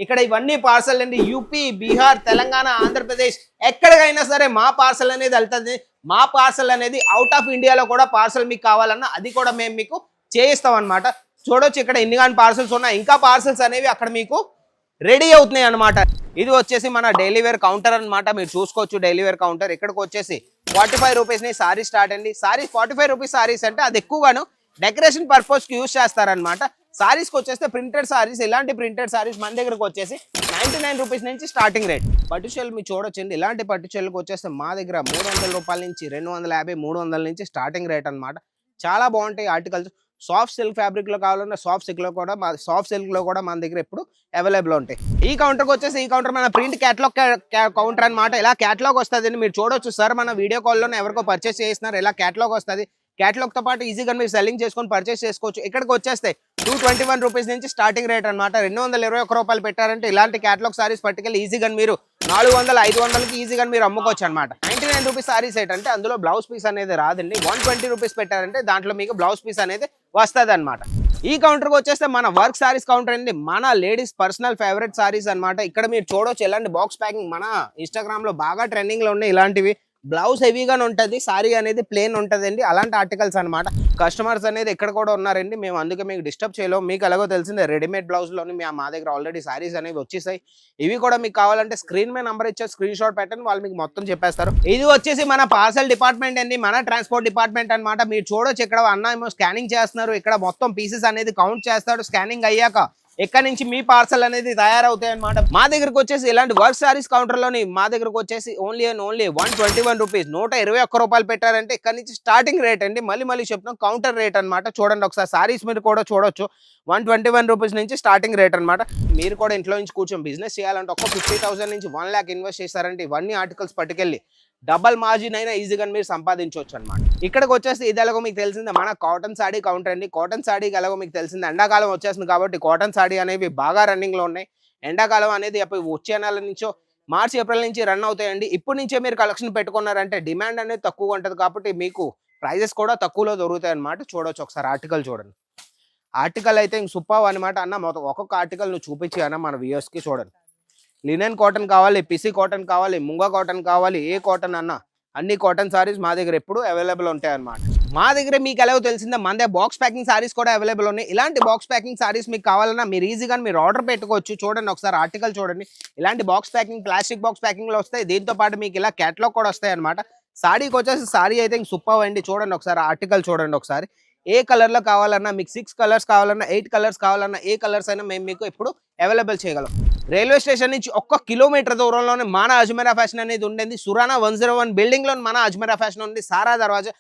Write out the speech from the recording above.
ఇక్కడ ఇవన్నీ పార్సల్ అండి యూపీ, బీహార్, తెలంగాణ, ఆంధ్రప్రదేశ్ ఎక్కడికైనా సరే మా పార్సల్ అనేది వెళ్తుంది. మా పార్సల్ అనేది అవుట్ ఆఫ్ ఇండియాలో కూడా పార్సల్ మీకు కావాలన్నా అది కూడా మేము మీకు చేయిస్తాం అనమాట. చూడొచ్చు ఇక్కడ ఎన్ని కానీ పార్సల్స్ ఉన్నాయి, ఇంకా పార్సల్స్ అనేవి అక్కడ మీకు రెడీ అవుతున్నాయి అనమాట. ఇది వచ్చేసి మన డైలీ వేర్ కౌంటర్ అనమాట. మీరు చూసుకోవచ్చు డైలీ వేర్ కౌంటర్. ఇక్కడికి వచ్చేసి 45 రూపీస్ ని సారీ స్టార్ట్ అండి. సారీ 45 రూపీస్ సారీస్ అంటే అది ఎక్కువగాను డెకరేషన్ పర్పస్ కి యూజ్ చేస్తారనమాట. సారీస్ కి వచ్చేస్తే ప్రింటెడ్ సారీస్, ఇలాంటి ప్రింటెడ్ సారీస్ మన దగ్గరకు వచ్చేసి 99 రూపీస్ నుంచి స్టార్టింగ్ రేట్. పట్టు చీరలు మీరు చూడొచ్చండి. ఇలాంటి పట్టు చీరలకు వచ్చేస్తే మా దగ్గర 300 రూపాయల నుంచి 250, 300 నుంచి స్టార్టింగ్ రేట్ అనమాట. చాలా బాగుంటాయి ఆర్టికల్స్. సాఫ్ట్ సిల్క్ ఫ్యాబ్రిక్ లో కావాలన్నా సాఫ్ట్ సిల్క్ లో కూడా మన దగ్గర ఎప్పుడు అవైలబుల్ ఉంటాయి. ఈ కౌంటర్కి వచ్చేసి ఈ కౌంటర్ మన ప్రింట్ క్యాటలాగ్ కౌంటర్ అనమాట. ఇలా క్యాటలాగ్ వస్తుంది. మీరు చూడొచ్చు సార్ మన వీడియో కాల్లోనే ఎవరికో పర్చేస్ చేస్తున్నారు. ఇలా క్యాటలాగ్ వస్తుంది. క్యాటలాగ్ తో పాటు ఈజీగా మీరు సెల్లింగ్ చేసుకొని పర్చేస్ చేసుకోవచ్చు. ఇక్కడికి వచ్చేస్తే 221 రూపీస్ నుంచి స్టార్టింగ్ రేట్ అనమాట. 221 రూపాయలు పెట్టారంటే ఇలాంటి క్యాటలాగ్ సారీస్ పట్టుకెళ్ళి ఈజీగా మీరు 400, 500కి ఈజీగా మీరు అమ్ముకోవచ్చు అనమాట. 99 రూపీస్ సారీస్ ఏంటంటే అందులో బ్లౌజ్ పీస్ అనేది రాదండి. 120 రూపీస్ పెట్టారంటే దాంట్లో మీకు బ్లౌజ్ పీస్ అనేది వస్తుంది అనమాట. ఈ కౌంటర్కి వచ్చేస్తే మన వర్క్ సారీస్ కౌంటర్ అండి. మన లేడీస్ పర్సనల్ ఫేవరెట్ సారీస్ అనమాట. ఇక్కడ మీరు చూడొచ్చు ఎలాంటి బాక్స్ ప్యాకింగ్ మన ఇన్స్టాగ్రామ్ లో బాగా ట్రెండింగ్ లో ఉన్నాయి. ఇలాంటివి బ్లౌజ్ హెవీగానే ఉంటుంది, సారీ అనేది ప్లేన్ ఉంటుందండి. అలాంటి ఆర్టికల్స్ అనమాట. కస్టమర్స్ అనేది ఎక్కడ కూడా ఉన్నారండి. మేము అందుకే మీకు డిస్టర్బ్ చేయలేము. మీకు ఎలాగో తెలిసిందే రెడీమేడ్ బ్లౌజ్లోని మా దగ్గర ఆల్రెడీ సారీస్ అనేవి వచ్చేసాయి. ఇవి కూడా మీకు కావాలంటే స్క్రీన్ మీద నంబర్ ఇచ్చే స్క్రీన్ షాట్ పెట్టండి, వాళ్ళు మీకు మొత్తం చెప్పేస్తారు. ఇది వచ్చేసి మన పార్సల్ డిపార్ట్మెంట్ అండి, మన ట్రాన్స్పోర్ట్ డిపార్ట్మెంట్ అనమాట. మీరు చూడొచ్చు ఇక్కడ అన్న ఏమో స్కానింగ్ చేస్తున్నారు. ఇక్కడ మొత్తం పీసెస్ అనేది కౌంట్ చేస్తాడు. స్కానింగ్ అయ్యాక ఎక్కడి నుంచి మీ పార్సల్ అనేది తయారవుతాయి అనమాట. మా దగ్గరకు వచ్చేసి ఇలాంటి వర్క్ సారీస్ కౌంటర్ లోని మా దగ్గరకు వచ్చేసి ఓన్లీ 121 రూపీస్, 121 రూపాయలు పెట్టారంటే ఇక్కడ నుంచి స్టార్టింగ్ రేట్ అండి. మళ్ళీ చెప్తున్నాం కౌంటర్ రేట్ అనమాట. చూడండి ఒకసారి సారీస్ మీరు కూడా చూడొచ్చు. 121 రూపీస్ నుంచి స్టార్టింగ్ రేట్ అనమాట. మీరు కూడా ఇంట్లో నుంచి కూర్చొని బిజినెస్ చేయాలంటే ఒక్క 50,000 నుంచి 1 lakh ఇన్వెస్ట్ చేశారంటే ఇవన్నీ ఆర్టికల్స్ పట్టుకెళ్ళి డబల్ మార్జిన్ అయినా ఈజీగా మీరు సంపాదించవచ్చు అనమాట. ఇక్కడికి వచ్చేసి ఇది ఎలాగో మీకు తెలిసిందే మన కాటన్ సాడీ కౌంటర్ అండి. కాటన్ సాడీకి ఎలాగో మీకు తెలిసిందే ఎండాకాలం వచ్చేసింది కాబట్టి కాటన్ సాడీ అనేవి బాగా రన్నింగ్ లో ఉన్నాయి. ఎండాకాలం అనేది వచ్చే నెల నుంచో మార్చి, ఏప్రిల్ నుంచి రన్ అవుతాయండి. ఇప్పటి నుంచే మీరు కలెక్షన్ పెట్టుకున్నారంటే డిమాండ్ అనేది తక్కువగా ఉంటుంది కాబట్టి మీకు ప్రైజెస్ కూడా తక్కువలో దొరుకుతాయి అనమాట. చూడొచ్చు ఒకసారి ఆర్టికల్ చూడండి. ఆర్టికల్ అయితే ఇంక సూపర్ అనమాట. అన్న మొత్తం ఒక్కొక్క ఆర్టికల్ నువ్వు చూపించి అన్న మన వ్యూయర్స్ కి చూడండి. లినెన్ కాటన్ కావాలి, పిసి కాటన్ కావాలి, ముంగా కాటన్ కావాలి, ఏ కాటన్ అన్న అన్ని కాటన్ సారీస్ మా దగ్గర ఎప్పుడు అవైలబుల్ ఉంటాయి అనమాట. మా దగ్గర మీకు ఎలాగో తెలిసిందే మన దగ్గర బాక్స్ ప్యాకింగ్ సారీస్ కూడా అవైలబుల్ ఉన్నాయి. ఇలాంటి బాక్స్ ప్యాకింగ్ సారీస్ మీకు కావాలన్నా మీరు ఈజీగా మీరు ఆర్డర్ పెట్టుకోవచ్చు. చూడండి ఒకసారి ఆర్టికల్ చూడండి. ఇలాంటి box packing plastic box packing లో వస్తాయి. దీంతో పాటు మీకు ఇలా క్యాటలాగ్ కూడా వస్తాయి అనమాట. సారీకి వచ్చేసి సారీ అయితే సూపర్ అండి. చూడండి ఒకసారి ఆర్టికల్ చూడండి ఒకసారి. ఏ కలర్ లో కావాలన్నా మీకు 6 కలర్స్ కావాలన్నా 8 కలర్స్ కావాలన్నా ఏ కలర్స్ అయినా మేము మీకు ఇప్పుడు అవైలబుల్ చేయగలం. రైల్వే స్టేషన్ నుంచి 1 కిలోమీటర్ దూరంలోనే మన అజ్మీరా ఫ్యాషన్ అనేది ఉండేది. సురానా 101 బిల్డింగ్ లో మన అజ్మీరా ఫ్యాషన్ ఉంది. సారా దర్వాజా